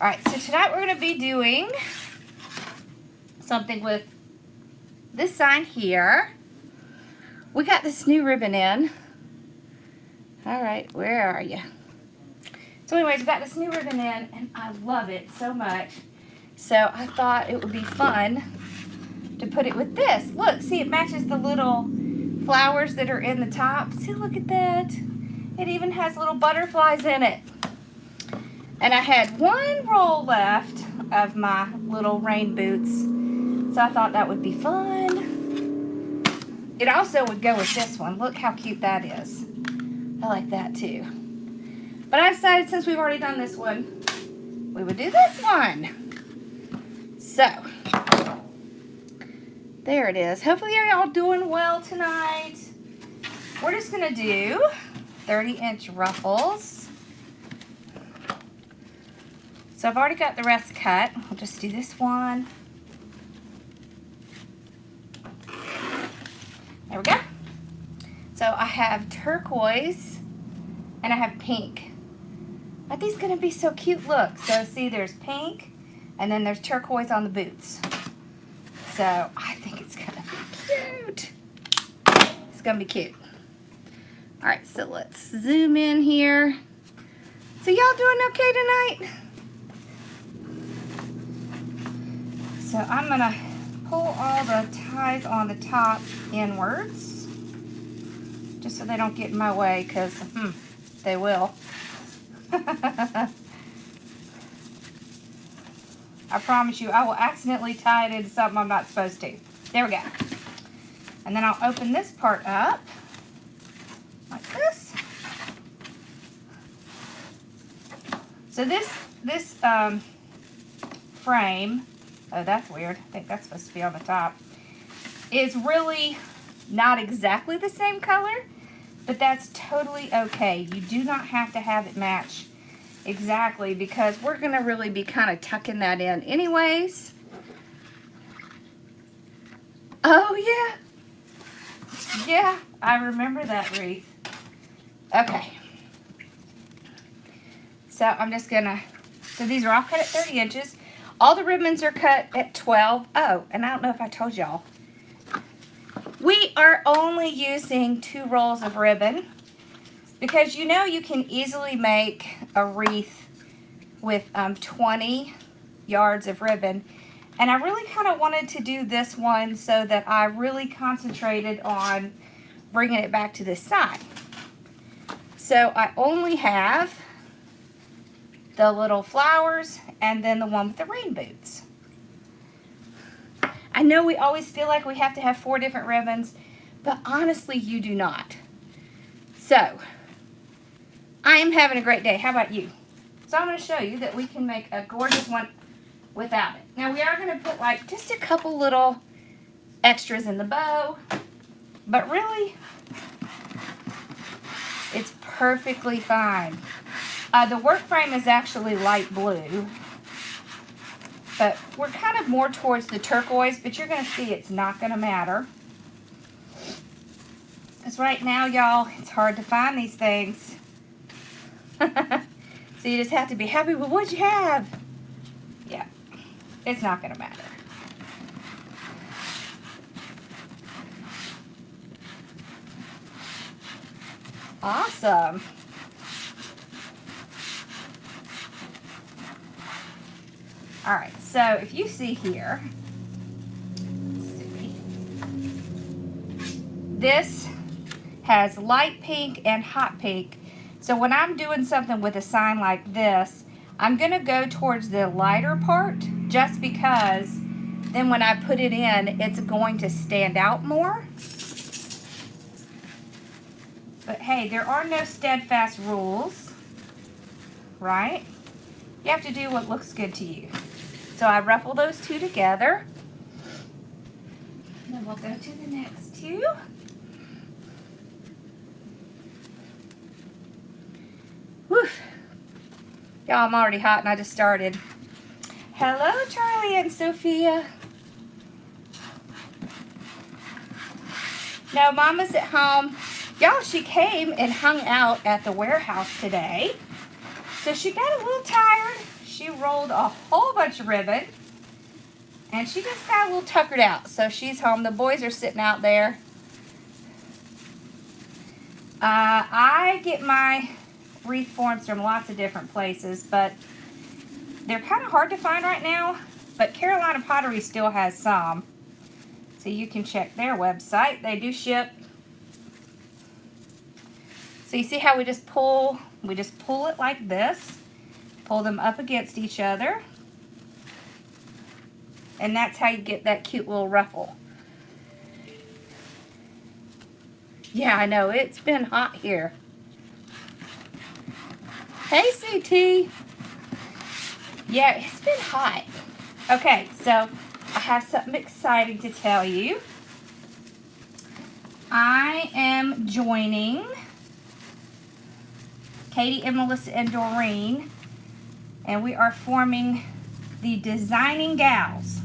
Alright, so tonight we're going to be doing something with this sign here. We got this new ribbon in. Alright, where are you? So anyways, we got this new ribbon in, and I love it so much. So I thought it would be fun to put it with this. Look, see, it matches the little flowers that are in the top. See, look at that. It even has little butterflies in it. And I had one roll left of my little rain boots, so I thought that would be fun. It also would go with this one. Look how cute that is. I like that too. But I decided since we've already done this one, we would do this one. So, there it is. Hopefully you're all doing well tonight. We're just going to do 30-inch ruffles. So I've already got the rest cut. I'll just do this one. There we go. So I have turquoise and I have pink. Aren't these going to be so cute? Look. So see, there's pink and then there's turquoise on the boots. So I think it's going to be cute. It's going to be cute. Alright, so let's zoom in here. So y'all doing okay tonight? So I'm going to pull all the ties on the top inwards, just so they don't get in my way, because they will. I promise you, I will accidentally tie it into something I'm not supposed to. There we go. And then I'll open this part up, like this. So this frame, oh, that's weird. I think that's supposed to be on the top. Is really not exactly the same color, but that's totally okay. You do not have to have it match exactly, because we're going to really be kind of tucking that in anyways. Oh, yeah. Yeah, I remember that wreath. Okay. So I'm just going to, so these are all cut at 30 inches. All the ribbons are cut at 12. Oh, and I don't know if I told y'all. We are only using 2 rolls of ribbon because you know you can easily make a wreath with 20 yards of ribbon. And I really kind of wanted to do this one so that I really concentrated on bringing it back to this side. So I only have the little flowers and then the one with the rain boots. I know we always feel like we have to have 4 different ribbons, but honestly you do not. So I am having a great day. How about you? So I'm going to show you that we can make a gorgeous one without it. Now we are going to put like just a couple little extras in the bow, but really it's perfectly fine. The work frame is actually light blue, but we're kind of more towards the turquoise, but you're going to see it's not going to matter. Because right now, y'all, it's hard to find these things. So you just have to be happy with what you have. Yeah, it's not going to matter. Awesome. Alright, so if you see here, this has light pink and hot pink. So when I'm doing something with a sign like this, I'm going to go towards the lighter part just because then when I put it in, it's going to stand out more. But hey, there are no steadfast rules, right? You have to do what looks good to you. So I ruffle those 2 together. Then we'll go to the next 2. Woof. Y'all, I'm already hot and I just started. Hello, Charlie and Sophia. No, Mama's at home. Y'all, she came and hung out at the warehouse today. So she got a little tired. She she rolled a whole bunch of ribbon. And she just got a little tuckered out. So she's home. The boys are sitting out there. I get my wreath forms from lots of different places, but they're kind of hard to find right now. But Carolina Pottery still has some. So you can check their website. They do ship. So you see how we just pull it like this. Pull them up against each other. And that's how you get that cute little ruffle. Yeah, I know, it's been hot here. Hey, CT. Yeah, it's been hot. Okay, so I have something exciting to tell you. I am joining Katie and Melissa and Doreen, and we are forming the Designing Gals.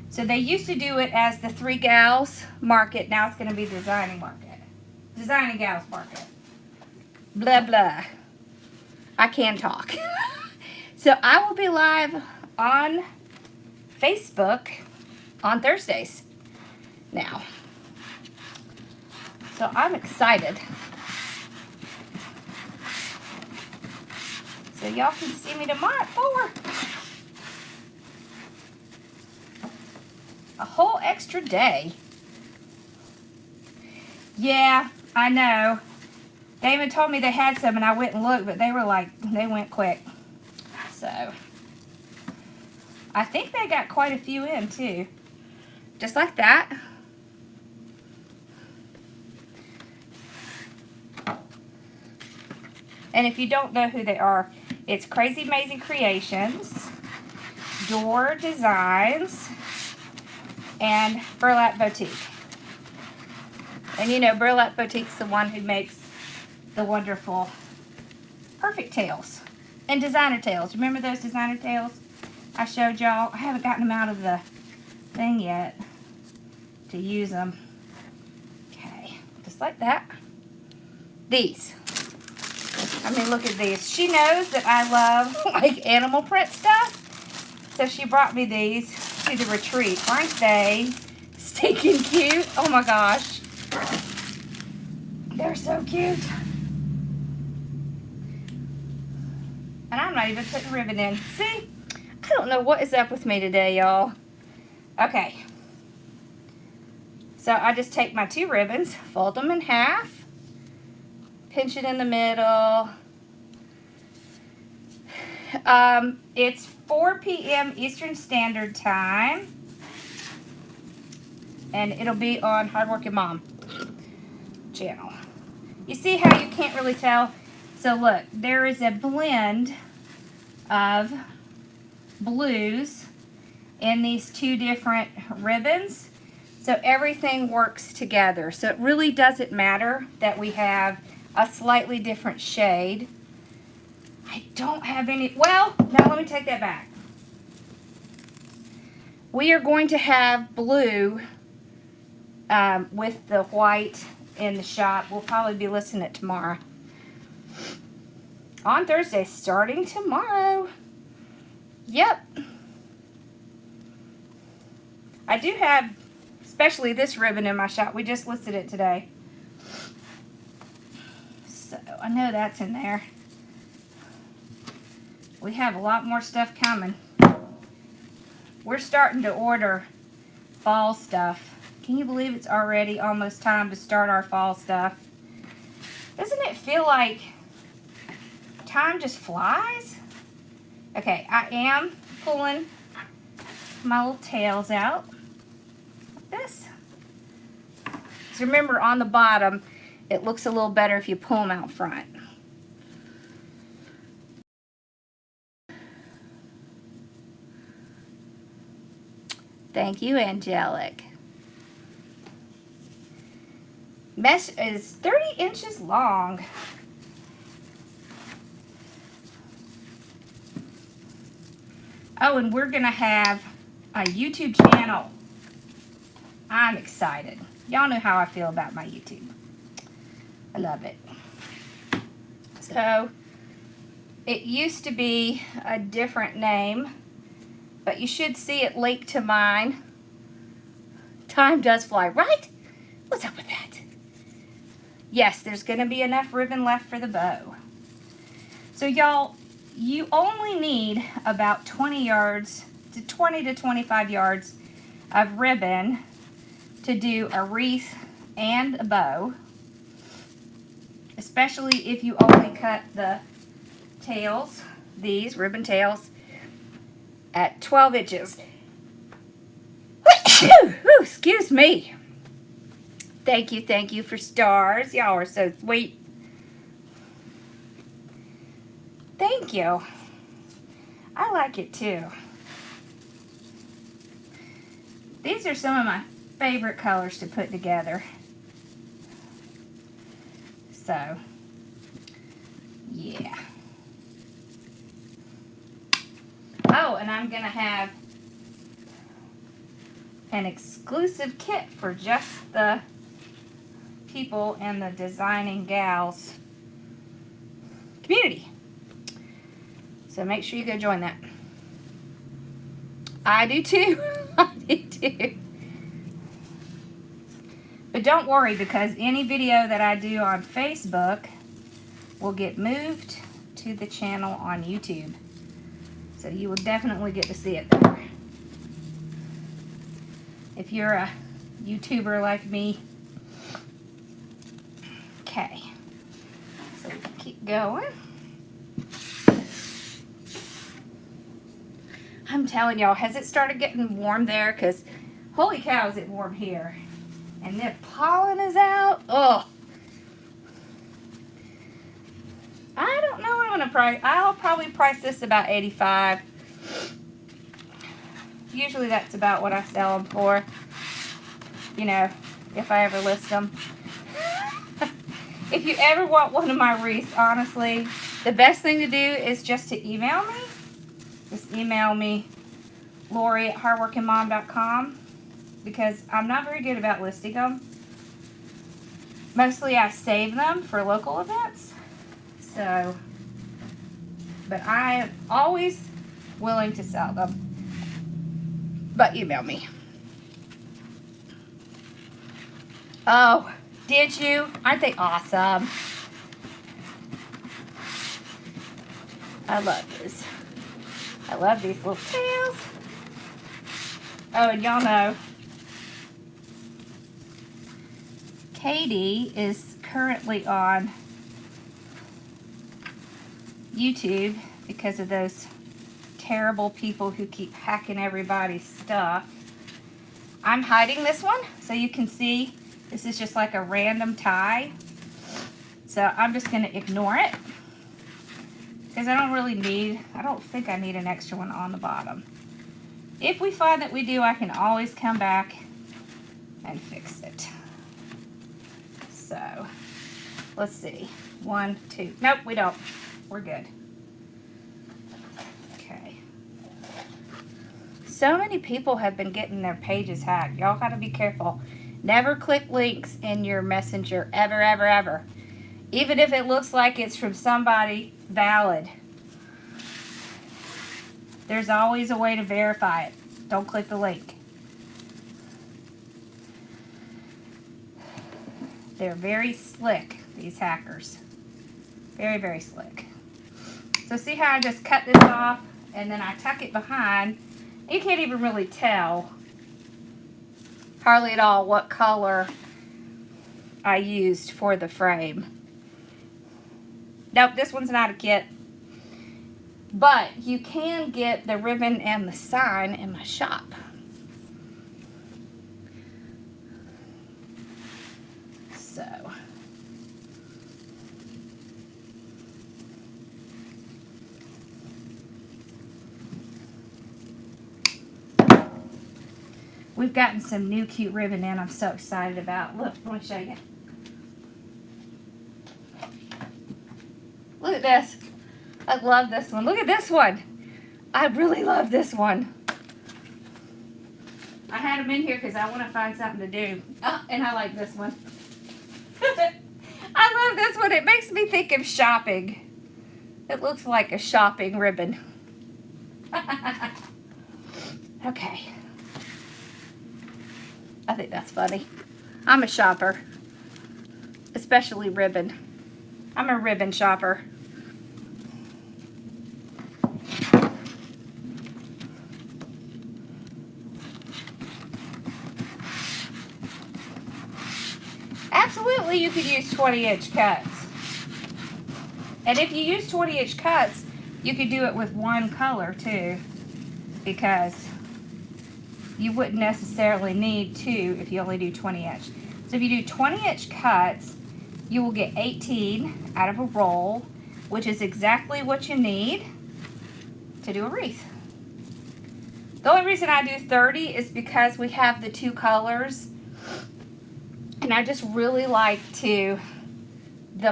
So they used to do it as the 3 Gals Market. Now it's going to be Designing Market. Designing Gals Market. Blah, blah. I can talk. So I will be live on Facebook on Thursdays now. So I'm excited. So y'all can see me tomorrow at 4. A whole extra day. Yeah, I know. David told me they had some and I went and looked, but they went quick. So, I think they got quite a few in too. Just like that. And if you don't know who they are, it's Crazy Amazing Creations, Door Designs, and Burlap Boutique. And you know, Burlap Boutique's the one who makes the wonderful perfect tails and designer tails. Remember those designer tails I showed y'all? I haven't gotten them out of the thing yet to use them. Okay, just like that. These. I mean, look at these. She knows that I love like animal print stuff, so she brought me these to the retreat. Aren't they stinking cute? Oh my gosh. They're so cute. And I'm not even putting ribbon in. See? I don't know what is up with me today, y'all. Okay. So I just take my 2 ribbons, fold them in half, pinch it in the middle. It's 4 p.m. Eastern Standard Time. And it'll be on Hardworking Mom channel. You see how you can't really tell? So look, there is a blend of blues in these 2 different ribbons. So everything works together. So it really doesn't matter that we have a slightly different shade. I don't have any, well, now let me take that back. We are going to have blue with the white in the shop. We'll probably be listing it tomorrow. On Thursday, starting tomorrow. Yep. I do have, especially this ribbon in my shop. We just listed it today. So, I know that's in there. We have a lot more stuff coming. We're starting to order fall stuff. Can you believe it's already almost time to start our fall stuff? Doesn't it feel like time just flies? Okay, I am pulling my little tails out like this. So remember, on the bottom, it looks a little better if you pull them out front. Thank you, Angelic. Mesh is 30 inches long. Oh, and we're going to have a YouTube channel. I'm excited. Y'all know how I feel about my YouTube. I love it. So, It used to be a different name, but you should see it linked to mine. Time does fly, right? What's up with that? Yes, there's going to be enough ribbon left for the bow. So y'all, you only need about 20 to 25 yards of ribbon to do a wreath and a bow, especially if you only cut the tails, these ribbon tails, at 12 inches. Excuse me. Thank you for stars. Y'all are so sweet. Thank you. I like it too. These are some of my favorite colors to put together. So, yeah. Oh, and I'm going to have an exclusive kit for just the people in the Designing Gals community. So make sure you go join that. I do too. I do too. But don't worry, because any video that I do on Facebook will get moved to the channel on YouTube. So you will definitely get to see it there. If you're a YouTuber like me. Okay. So we can keep going. I'm telling y'all, has it started getting warm there? Because holy cow, is it warm here. And the pollen is out. Oh. I don't know what I'm going to price. I'll probably price this about $85. Usually that's about what I sell them for. You know, if I ever list them. If you ever want one of my wreaths, honestly, the best thing to do is just to email me. Just email me, Lori@hardworkingmom.com, because I'm not very good about listing them. Mostly I save them for local events. So, but I am always willing to sell them. But email me. Oh, did you? Aren't they awesome? I love this. I love these little tails. Oh, and y'all know, Katie is currently on YouTube because of those terrible people who keep hacking everybody's stuff. I'm hiding this one so you can see this is just like a random tie. So I'm just going to ignore it because I don't think I need an extra one on the bottom. If we find that we do, I can always come back and fix it. So let's see. 1, 2. Nope, we don't. We're good. Okay. So many people have been getting their pages hacked. Y'all got to be careful. Never click links in your messenger. Ever, ever, ever. Even if it looks like it's from somebody valid. There's always a way to verify it. Don't click the link. They're very slick, these hackers. Very, very slick. So see how I just cut this off and then I tuck it behind. You can't even really tell hardly at all what color I used for the frame. Nope, this one's not a kit. But you can get the ribbon and the sign in my shop. So. We've gotten some new cute ribbon in I'm so excited about. Look, let me show you. Look at this. I love this one. Look at this one. I really love this one. I had them in here because I want to find something to do. Oh, and I like this one. I love this one. It makes me think of shopping. It looks like a shopping ribbon. Okay. I think that's funny. I'm a shopper, especially ribbon. I'm a ribbon shopper. Absolutely, you could use 20-inch cuts. And if you use 20-inch cuts, you could do it with one color too, because you wouldn't necessarily need two if you only do 20-inch. So if you do 20-inch cuts, you will get 18 out of a roll, which is exactly what you need to do a wreath. The only reason I do 30 is because we have the two colors, and I just really like the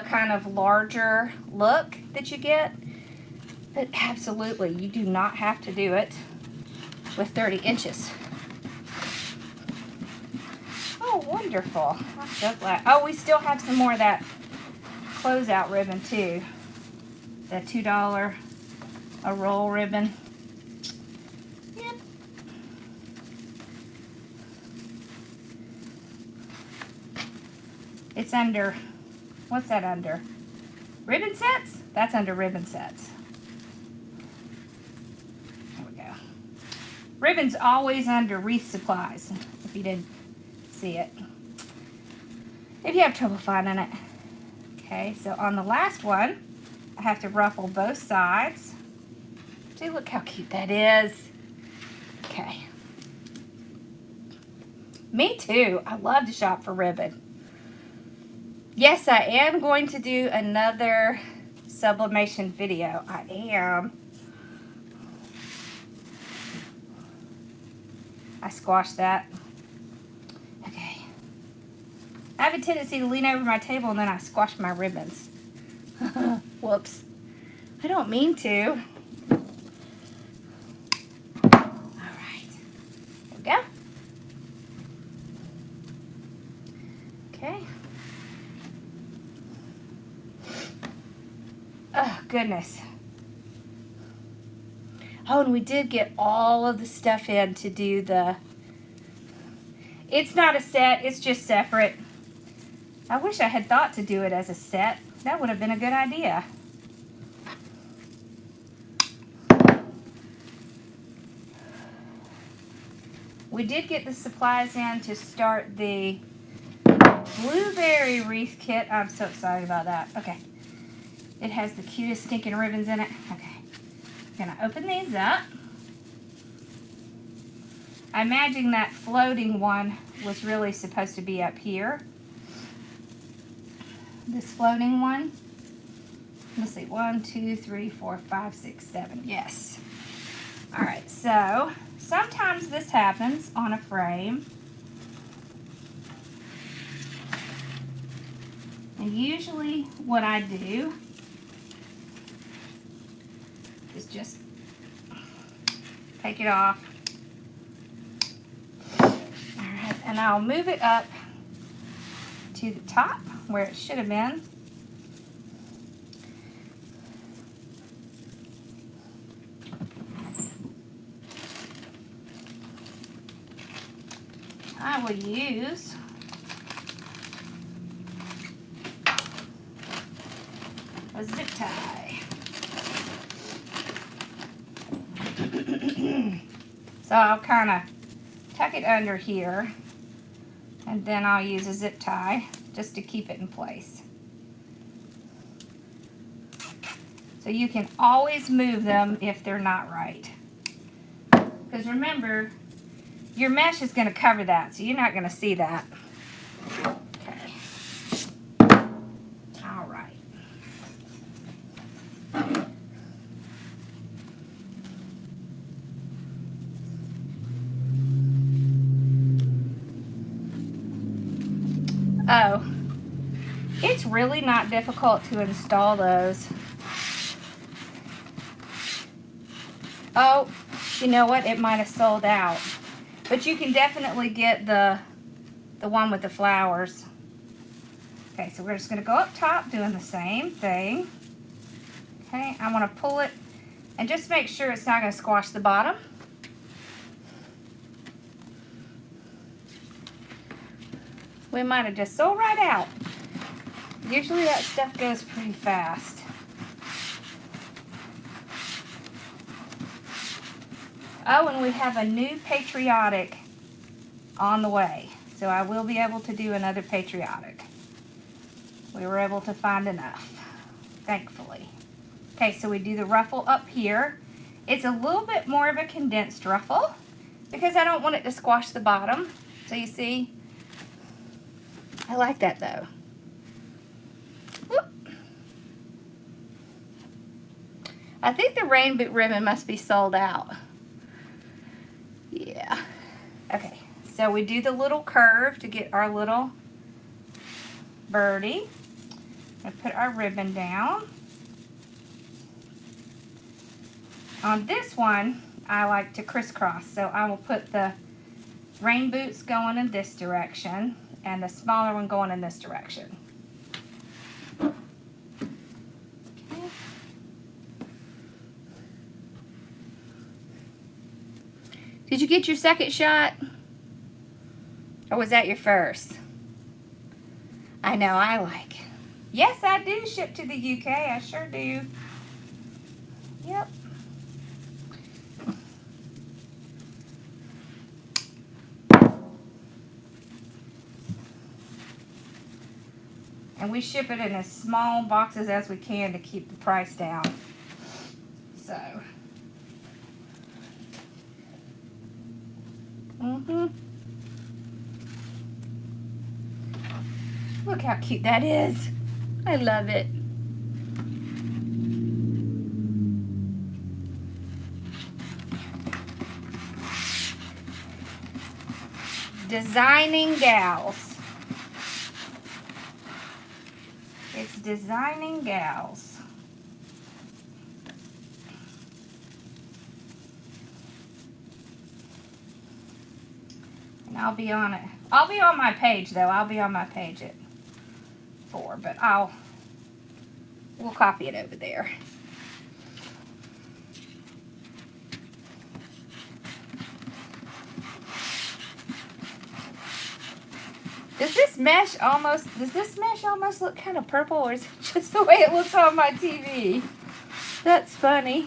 kind of larger look that you get. But absolutely, you do not have to do it with 30 inches. Oh, wonderful. I'm so glad. Oh, we still have some more of that closeout ribbon too. The $2 a roll ribbon. Yep. It's under, what's that under? Ribbon sets? That's under ribbon sets. There we go. Ribbon's always under wreath supplies, if you didn't see it. If you have trouble finding it. Okay, so on the last one, I have to ruffle both sides. See, look how cute that is. Okay. Me too. I love to shop for ribbon. Yes, I am going to do another sublimation video. I am. I squashed that. Okay. I have a tendency to lean over my table and then I squash my ribbons. Whoops. I don't mean to. Alright. There we go. Okay. Oh, goodness. Oh, and we did get all of the stuff in to do the... It's not a set, it's just separate. I wish I had thought to do it as a set. That would have been a good idea. We did get the supplies in to start the blueberry wreath kit. I'm so excited about that. Okay. It has the cutest stinking ribbons in it. Okay. I'm going to open these up. I imagine that floating one was really supposed to be up here. This floating one. Let's see. 1, 2, 3, 4, 5, 6, 7. Yes. Alright, so sometimes this happens on a frame. And usually what I do is just take it off. Alright, and I'll move it up to the top where it should have been. I will use a zip tie. So I'll kind of tuck it under here, and then I'll use a zip tie just to keep it in place. So you can always move them if they're not right. Because remember, your mesh is going to cover that, so you're not going to see that. Okay. All right. Oh, it's really not difficult to install those. Oh, you know what? It might have sold out. But you can definitely get the one with the flowers. Okay, so we're just going to go up top doing the same thing. Okay, I want to pull it and just make sure it's not going to squash the bottom. We might have just sold right out. Usually that stuff goes pretty fast. Oh, and we have a new patriotic on the way. So I will be able to do another patriotic. We were able to find enough, thankfully. Okay, so we do the ruffle up here. It's a little bit more of a condensed ruffle because I don't want it to squash the bottom. So you see, I like that though. Whoop. I think the rainboot ribbon must be sold out. Yeah. Okay, so we do the little curve to get our little birdie. I put our ribbon down. On this one, I like to crisscross, so I will put the rain boots going in this direction and the smaller one going in this direction. Okay. Did you get your second shot? Or was that your first? I know, I like. Yes, I do ship to the UK. I sure do. Yep. And we ship it in as small boxes as we can to keep the price down. So. Look how cute that is. I love it. Designing Gals. It's Designing Gals. And I'll be on it. I'll be on my page though. I'll be on my page at 4, but we'll copy it over there. Does this mesh almost look kind of purple, or is it just the way it looks on my TV? That's funny.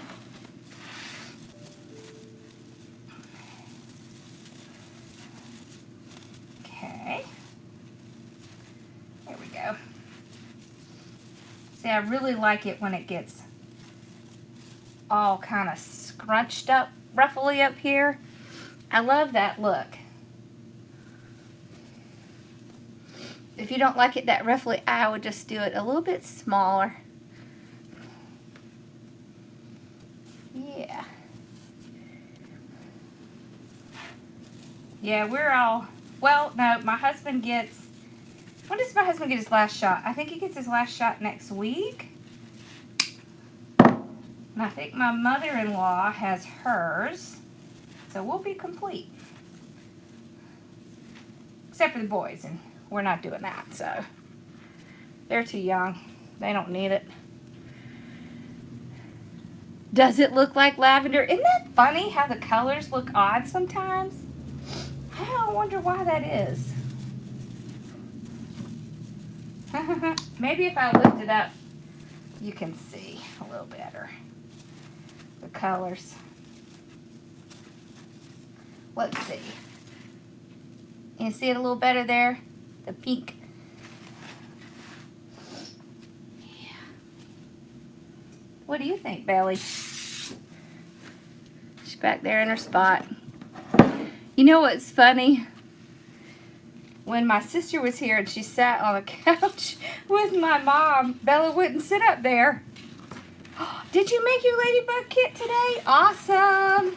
Okay. There we go. See, I really like it when it gets all kind of scrunched up, ruffly up here. I love that look. If you don't like it that ruffly, I would just do it a little bit smaller. Yeah. Yeah, we're all, well, no, my husband gets, when does my husband get his last shot? I think he gets his last shot next week. And I think my mother-in-law has hers. So we'll be complete. Except for the boys, and we're not doing that, so they're too young. They don't need it. Does it look like lavender? Isn't that funny how the colors look odd sometimes? I wonder why that is. Maybe if I lift it up, you can see a little better the colors. Let's see. You see it a little better there? The pink. Yeah. What do you think, Belly? She's back there in her spot. You know what's funny? When my sister was here and she sat on the couch with my mom, Bella wouldn't sit up there. Did you make your ladybug kit today? Awesome.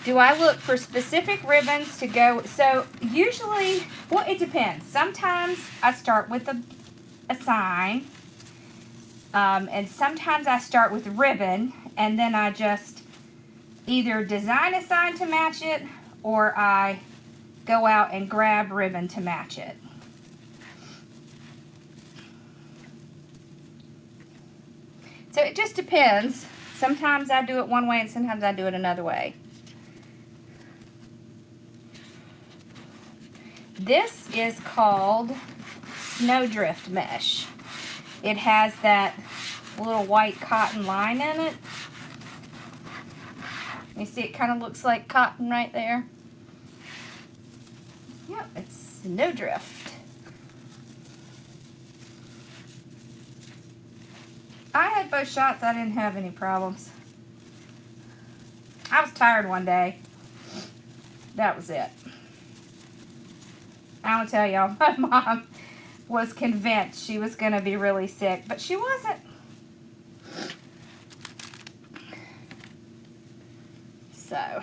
Do I look for specific ribbons to go? So usually, well, it depends. Sometimes I start with a sign, and sometimes I start with ribbon, and then I just either design a sign to match it, or I go out and grab ribbon to match it. So it just depends. Sometimes I do it one way and sometimes I do it another way. This is called Snowdrift Mesh. It has that little white cotton line in it. You see it kind of looks like cotton right there? Yep, it's Snowdrift. I had both shots. I didn't have any problems. I was tired one day. That was it. I want to tell y'all, my mom was convinced she was going to be really sick, but she wasn't. So,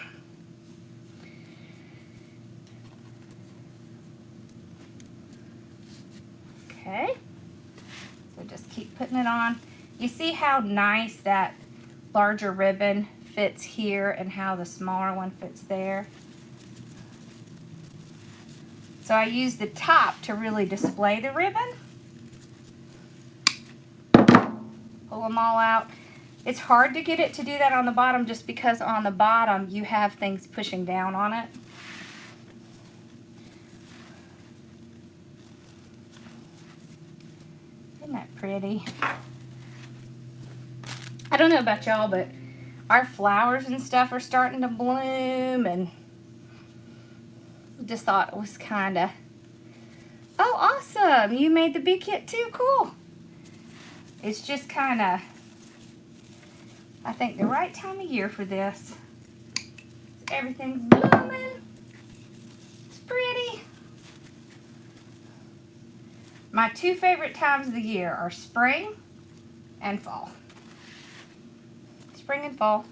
okay. So just keep putting it on. You see how nice that larger ribbon fits here and how the smaller one fits there? So I use the top to really display the ribbon. Pull them all out. It's hard to get it to do that on the bottom just because on the bottom you have things pushing down on it. Isn't that pretty? I don't know about y'all, but our flowers and stuff are starting to bloom, and just thought it was kind of, oh, awesome. You made the big kit too. Cool. It's just kind of, I think, the right time of year for this. Everything's blooming. It's pretty. My two favorite times of the year are spring and fall. Spring and fall.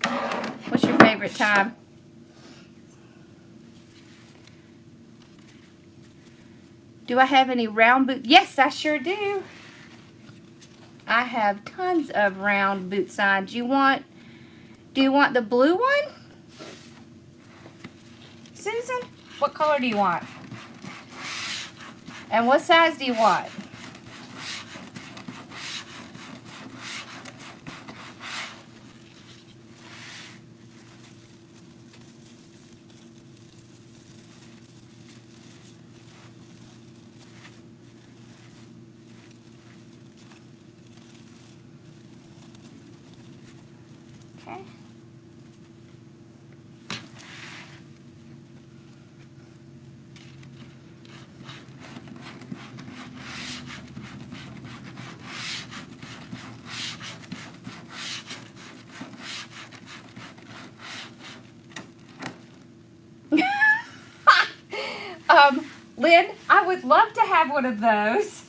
What's your favorite time? Do I have any round boots? Yes, I sure do. I have tons of round boot signs. Do you want the blue one? Susan, what color do you want? And what size do you want? Okay. Lynn, I would love to have one of those.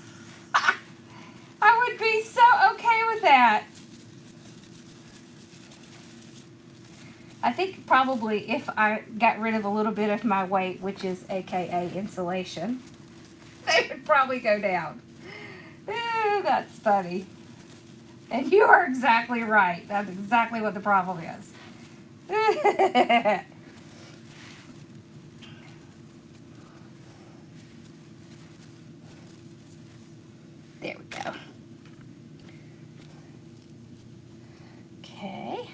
I would be so okay with that. I think probably if I got rid of a little bit of my weight, which is AKA insulation, they would probably go down. Ooh, that's funny. And you are exactly right. That's exactly what the problem is. There we go. Okay.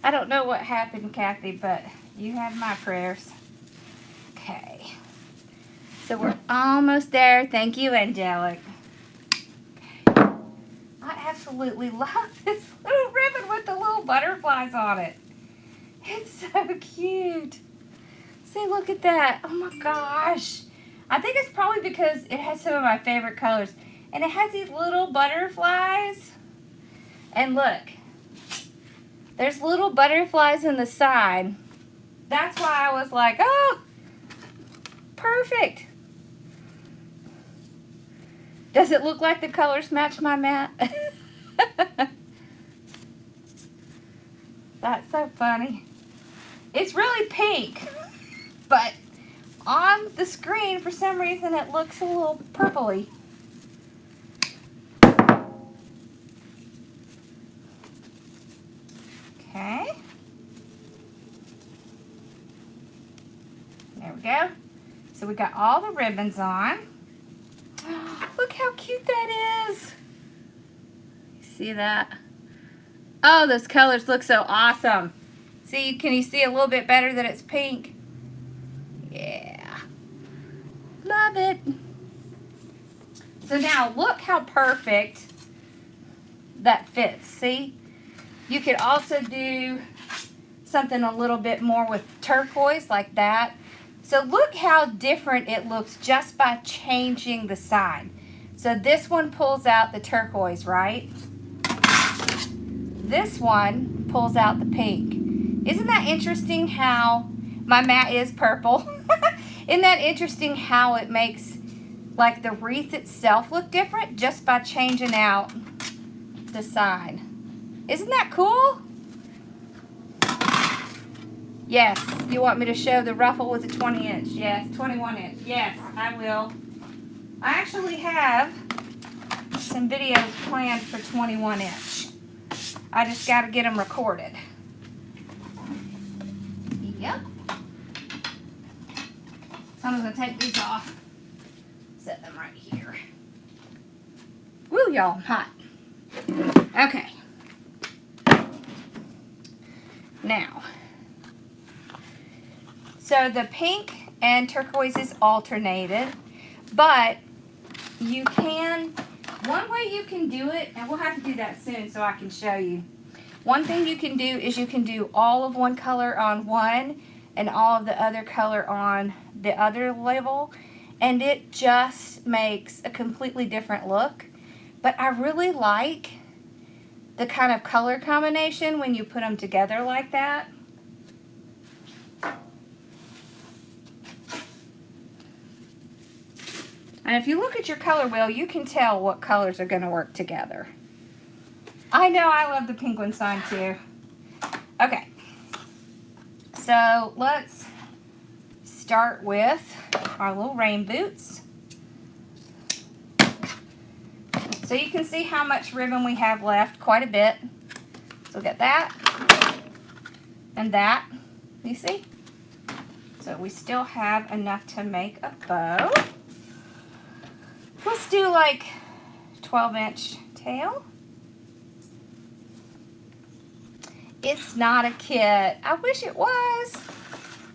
I don't know what happened, Kathy, but you have my prayers. Okay. So we're almost there. Thank you, Angelic. Okay. I absolutely love this little ribbon with the little butterflies on it. It's so cute. See, look at that. Oh my gosh. I think it's probably because it has some of my favorite colors. And it has these little butterflies. And look. There's little butterflies in the side. That's why I was like, oh, perfect. Does it look like the colors match my mat? That's so funny. It's really pink, but on the screen, for some reason, it looks a little purpley. Okay. There we go. So we got all the ribbons on. Look how cute that is. See that? Oh, those colors look so awesome. See, can you see a little bit better that it's pink? Yeah. Love it. So now look how perfect that fits. See? You could also do something a little bit more with turquoise like that. So look how different it looks just by changing the sign. So this one pulls out the turquoise, right? This one pulls out the pink. Isn't that interesting how my mat is purple? Isn't that interesting how it makes like the wreath itself look different just by changing out the sign? Isn't that cool? Yes, you want me to show the ruffle with the 20 inch? Yes, 21 inch. Yes, I will. I actually have some videos planned for 21 inch. I just got to get them recorded. Yep. So I'm going to take these off. Set them right here. Woo, y'all, hot. Okay. Now, so the pink and turquoise is alternated, but you can, one way you can do it, and we'll have to do that soon so I can show you. One thing you can do is you can do all of one color on one and all of the other color on the other level, and it just makes a completely different look. But I really like the kind of color combination when you put them together like that. And if you look at your color wheel, you can tell what colors are going to work together. I know, I love the pink one sign too. Okay, so let's start with our little rain boots. So you can see how much ribbon we have left, quite a bit. So get that and that, you see? So we still have enough to make a bow. Let's do like 12-inch tail. It's not a kit. I wish it was.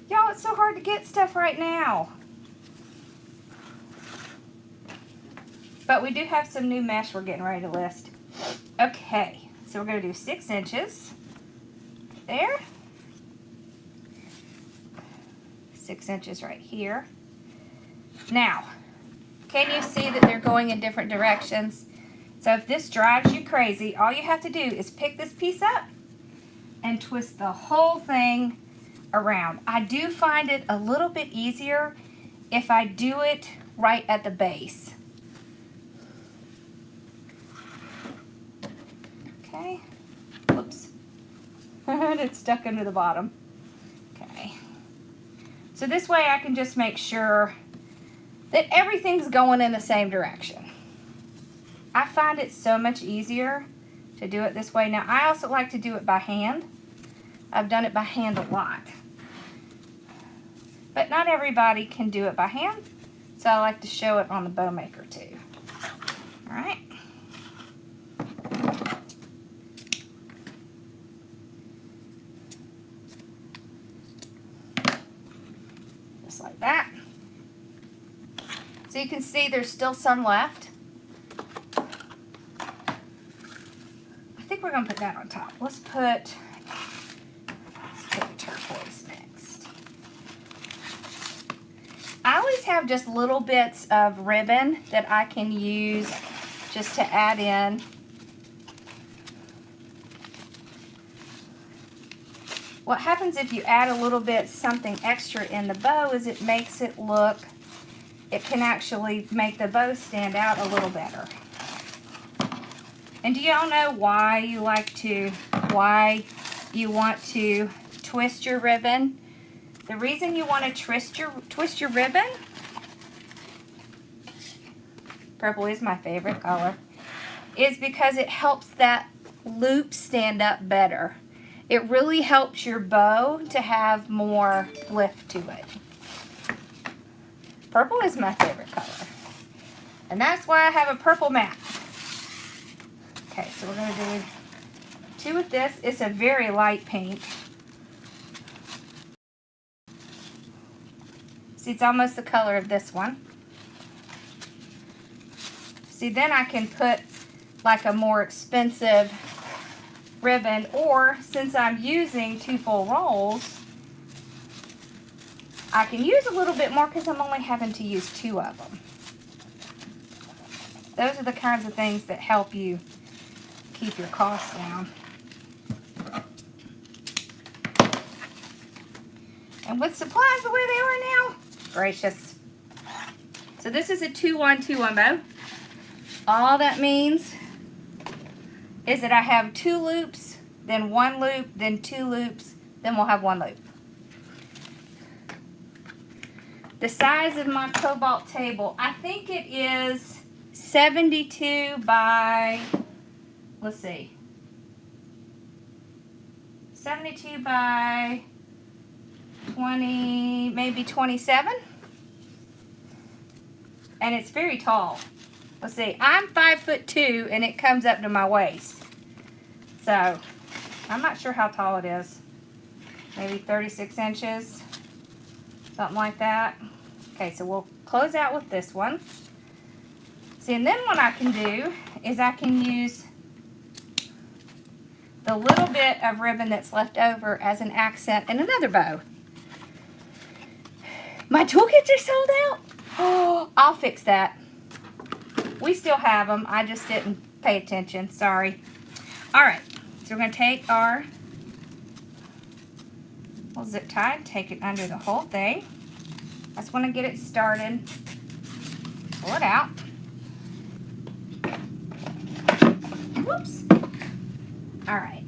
Y'all, it's so hard to get stuff right now. But we do have some new mesh we're getting ready to list. Okay, so we're going to do 6 inches. There. 6 inches right here. Now, can you see that they're going in different directions? So if this drives you crazy, all you have to do is pick this piece up and twist the whole thing around. I do find it a little bit easier if I do it right at the base. Okay, whoops, it's stuck into the bottom. Okay, so this way I can just make sure that everything's going in the same direction. I find it so much easier to do it this way. Now, I also like to do it by hand. I've done it by hand a lot. But not everybody can do it by hand, so I like to show it on the bow maker too. All right. Just like that. So you can see there's still some left. I think we're going to put that on top. Let's put the turquoise next. I always have just little bits of ribbon that I can use just to add in. What happens if you add a little bit something extra in the bow is it makes it look, it can actually make the bow stand out a little better. And do y'all know why you want to twist your ribbon? The reason you want to twist your ribbon, purple is my favorite color, is because it helps that loop stand up better. It really helps your bow to have more lift to it. Purple is my favorite color. And that's why I have a purple mat. Okay, so we're going to do 2 with this. It's a very light pink. See, it's almost the color of this one. See, then I can put like a more expensive ribbon, or since I'm using 2 full rolls, I can use a little bit more because I'm only having to use 2 of them. Those are the kinds of things that help you keep your costs down. And with supplies the way they are now, gracious. So this is a 2-1-2-1 bow. All that means is that I have 2 loops, then 1 loop, then 2 loops, then we'll have 1 loop. The size of my cobalt table, I think it is 72 by, let's see, 72 by 20, maybe 27. And it's very tall. Let's see, I'm 5'2" and it comes up to my waist. So, I'm not sure how tall it is. Maybe 36 inches, something like that. Okay, so we'll close out with this one. See, and then what I can do is I can use the little bit of ribbon that's left over as an accent in another bow. My toolkits are sold out. Oh, I'll fix that. We still have them. I just didn't pay attention. Sorry. All right. So we're going to take our little zip tie, take it under the whole thing. I just want to get it started. Pull it out. Whoops. All right.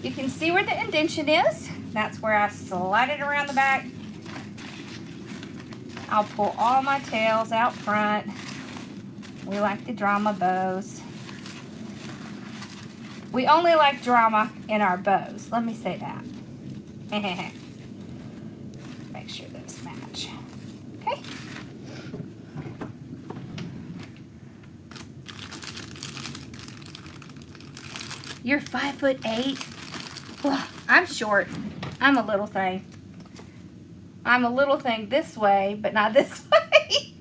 You can see where the indentation is. That's where I slide it around the back. I'll pull all my tails out front. We like the drama bows. We only like drama in our bows. Let me say that. Make sure those match. Okay. You're 5'8". Well, I'm short. I'm a little thing. I'm a little thing this way, but not this way.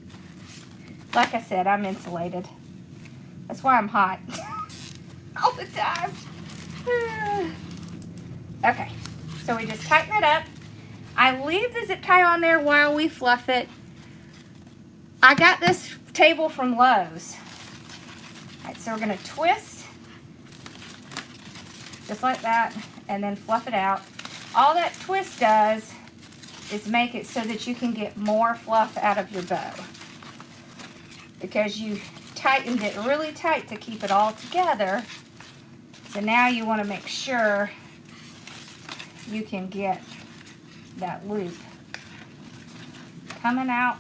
Like I said, I'm insulated. That's why I'm hot all the time. Okay, so we just tighten it up. I leave the zip tie on there while we fluff it. I got this table from Lowe's. All right, so we're gonna twist just like that and then fluff it out. All that twist does is make it so that you can get more fluff out of your bow, because you tightened it really tight to keep it all together. So now you want to make sure you can get that loop coming out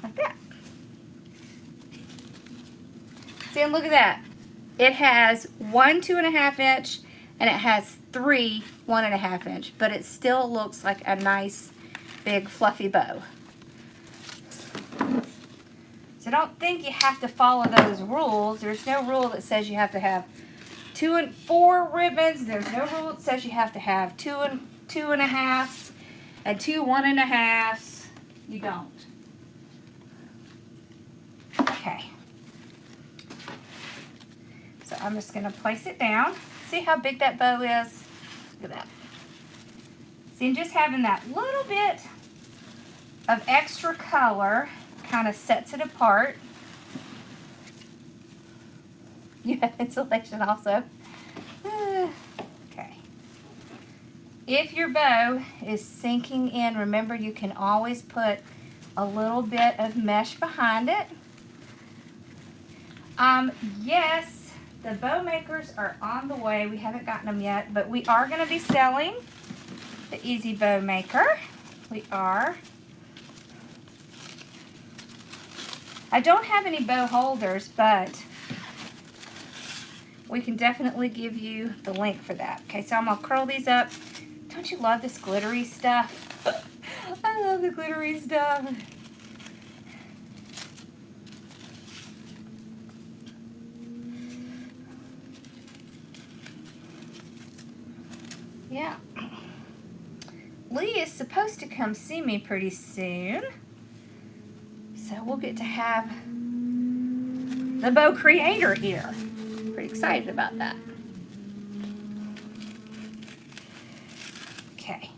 like that. See, and look at that. It has 1 2.5 inch and it has 3 1.5 inch, but it still looks like a nice big fluffy bow. So don't think you have to follow those rules. There's no rule that says you have to have 2 and 4 ribbons. There's no rule that says you have to have 2 and 2.5s and 2 1.5s. You don't. Okay. So I'm just going to place it down. See how big that bow is? Look at that. See, and just having that little bit of extra color kind of sets it apart. You have insulation also. Okay. If your bow is sinking in, remember you can always put a little bit of mesh behind it. Yes, the bow makers are on the way. We haven't gotten them yet, but we are going to be selling the Easy Bow Maker. We are. I don't have any bow holders, but we can definitely give you the link for that. Okay, so I'm going to curl these up. Don't you love this glittery stuff? I love the glittery stuff. Yeah. Lee is supposed to come see me pretty soon. So we'll get to have the bow creator here. Pretty excited about that. Okay.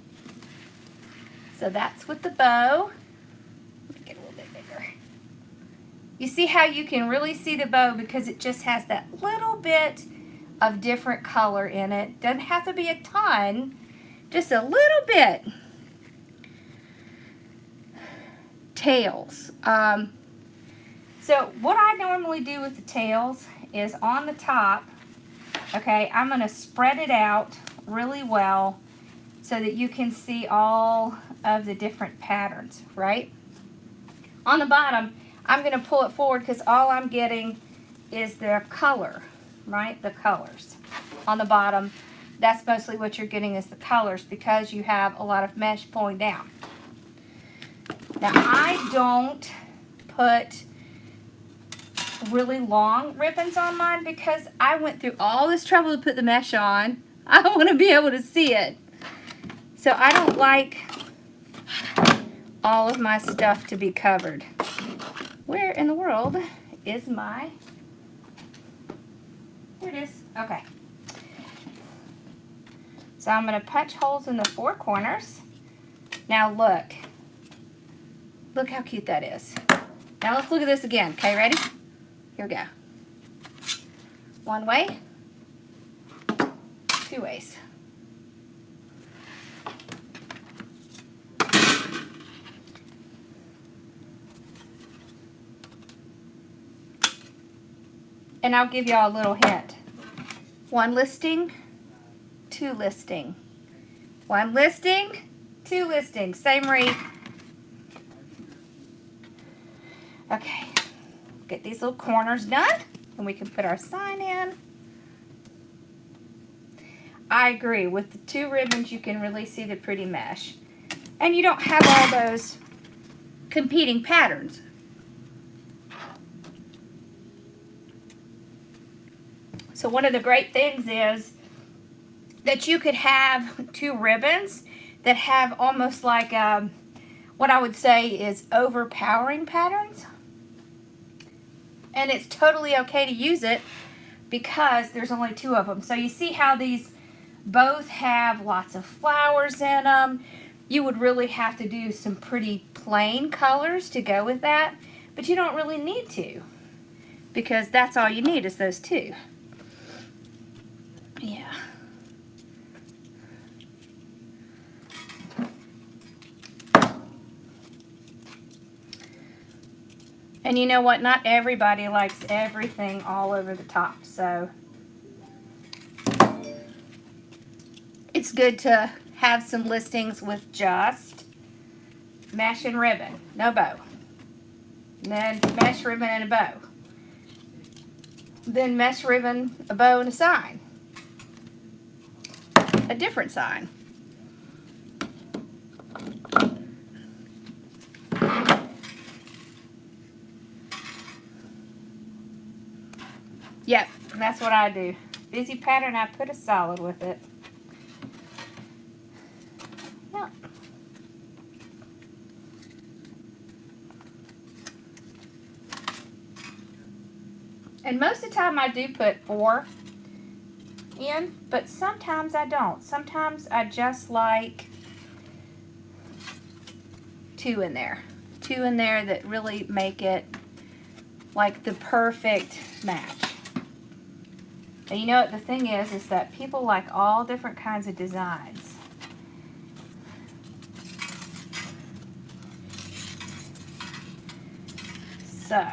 So that's with the bow. Let me get a little bit bigger. You see how you can really see the bow because it just has that little bit of different color in it. Doesn't have to be a ton, just a little bit. Tails. So what I normally do with the tails is on the top, okay, I'm going to spread it out really well so that you can see all of the different patterns, right? On the bottom, I'm going to pull it forward because all I'm getting is the color, right? The colors. On the bottom, that's mostly what you're getting is the colors because you have a lot of mesh pulling down. Now, I don't put really long ribbons on mine because I went through all this trouble to put the mesh on. I want to be able to see it. So I don't like all of my stuff to be covered. Where in the world is my... Here it is. Okay. So I'm going to punch holes in the 4 corners. Now look. Look how cute that is. Now let's look at this again. Okay, ready? Here we go. One way. 2 ways. And I'll give y'all a little hint. 1 listing, 2 listing. 1 listing, 2 listing. Same wreath. Okay. Get these little corners done. And we can put our sign in. I agree. With the 2 ribbons, you can really see the pretty mesh. And you don't have all those competing patterns. So one of the great things is that you could have 2 ribbons that have almost like what I would say is overpowering patterns. And it's totally okay to use it because there's only 2 of them. So you see how these both have lots of flowers in them. You would really have to do some pretty plain colors to go with that. But you don't really need to because that's all you need is those 2. Yeah. And you know what? Not everybody likes everything all over the top, so it's good to have some listings with just mesh and ribbon, no bow. And then mesh, ribbon, and a bow. Then mesh, ribbon, a bow, and a sign. A different sign. Yep, that's what I do. Busy pattern, I put a solid with it. Yep. And most of the time I do put 4 in, but sometimes I don't. Sometimes I just like 2 in there. 2 in there that really make it like the perfect match. And you know what the thing is that people like all different kinds of designs. So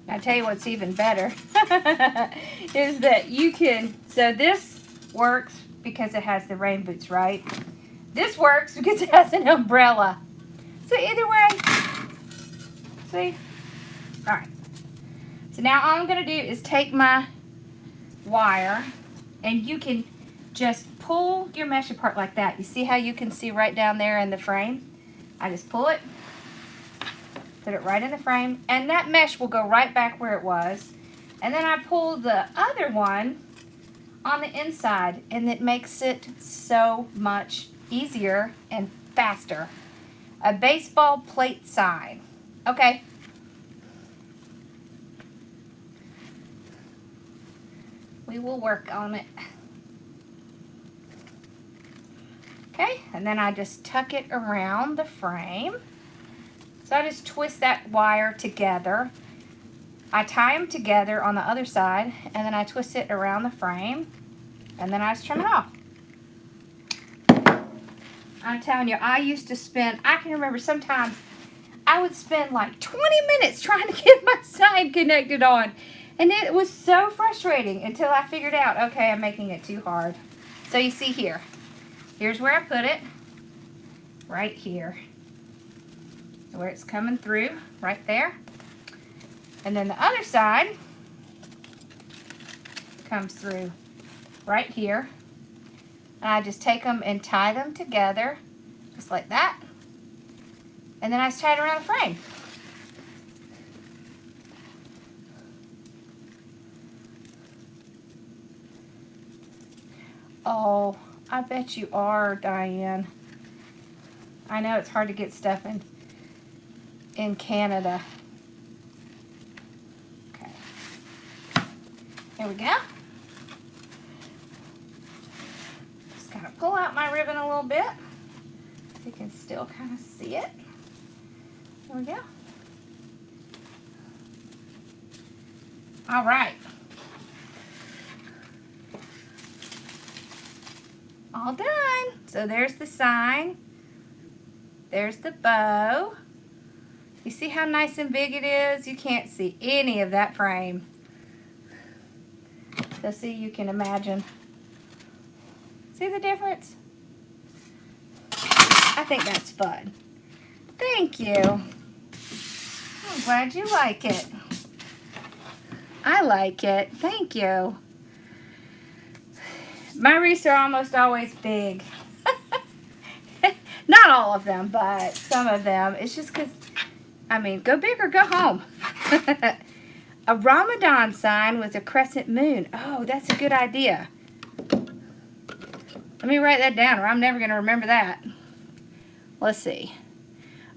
I tell you what's even better is that you can, so this works because it has the rain boots, right? This works because it has an umbrella. So either way, see? All right. So now all I'm going to do is take my wire and you can just pull your mesh apart like that. You see how you can see right down there in the frame? I just pull it put it right in the frame, and that mesh will go right back where it was. And then I pull the other one on the inside, and it makes it so much easier and faster. A baseball plate sign. Okay. We will work on it. Okay, and then I just tuck it around the frame. So I just twist that wire together. I tie them together on the other side, and then I twist it around the frame, and then I just trim it off. I'm telling you, I used to spend, I can remember sometimes I would spend like 20 minutes trying to get my sign connected on. And it was so frustrating until I figured out, okay, I'm making it too hard. So you see here, here's where I put it, right here. Where it's coming through, right there. And then the other side comes through right here. And I just take them and tie them together, just like that. And then I just tie it around the frame. Oh, I bet you are, Diane. I know it's hard to get stuff in Canada. Okay. Here we go. Just kind of pull out my ribbon a little bit so you can still kind of see it. There we go. All right. All done. So there's the sign. There's the bow. You see how nice and big it is? You can't see any of that frame. So see, you can imagine. See the difference? I think that's fun. Thank you. I'm glad you like it. I like it. Thank you. My wreaths are almost always big. Not all of them, but some of them. It's just because, I mean, go big or go home. A Ramadan sign with a crescent moon. Oh, that's a good idea. Let me write that down or I'm never going to remember that. Let's see.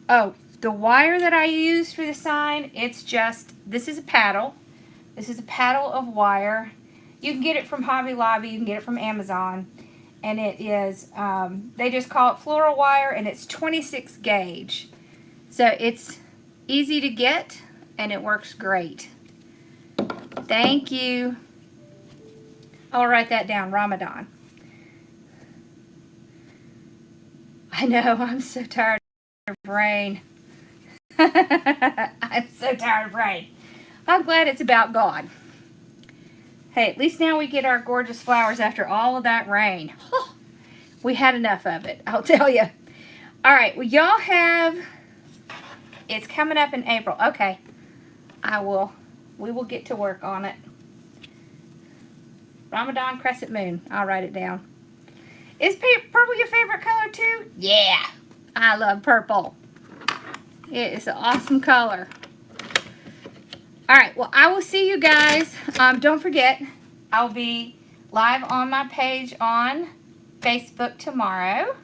Oh, the wire that I used for the sign, it's just, this is a paddle. This is a paddle of wire. You can get it from Hobby Lobby. You can get it from Amazon. And it is, they just call it floral wire, and it's 26 gauge. So it's easy to get, and it works great. Thank you. I'll write that down, Ramadan. I know, I'm so tired of rain. I'm so tired of rain. I'm glad it's about gone. Hey, at least now we get our gorgeous flowers after all of that rain. Oh, we had enough of it, I'll tell you. All right, well, y'all have, it's coming up in April. Okay, we will get to work on it. Ramadan crescent moon, I'll write it down. Is purple your favorite color too? Yeah, I love purple. It is an awesome color. All right, well, I will see you guys. Don't forget, I'll be live on my page on Facebook tomorrow.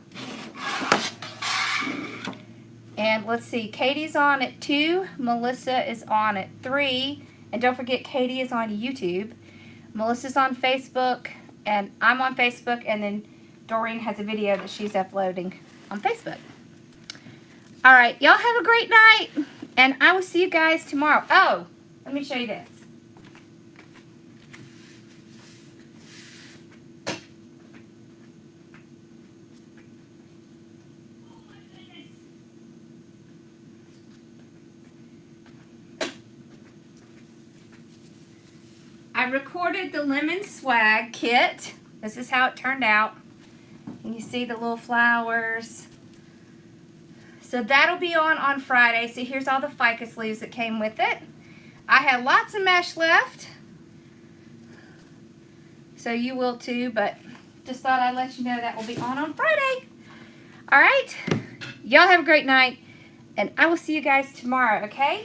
And let's see, Katie's on at 2, Melissa is on at 3, and don't forget Katie is on YouTube. Melissa's on Facebook, and I'm on Facebook, and then Doreen has a video that she's uploading on Facebook. All right, y'all have a great night, and I will see you guys tomorrow. Oh, let me show you this. I recorded the lemon swag kit. This is how it turned out. And you see the little flowers. So that'll be on Friday. So here's all the ficus leaves that came with it. I had lots of mesh left. So you will too, but just thought I'd let you know that will be on Friday. All right. Y'all have a great night. And I will see you guys tomorrow, okay?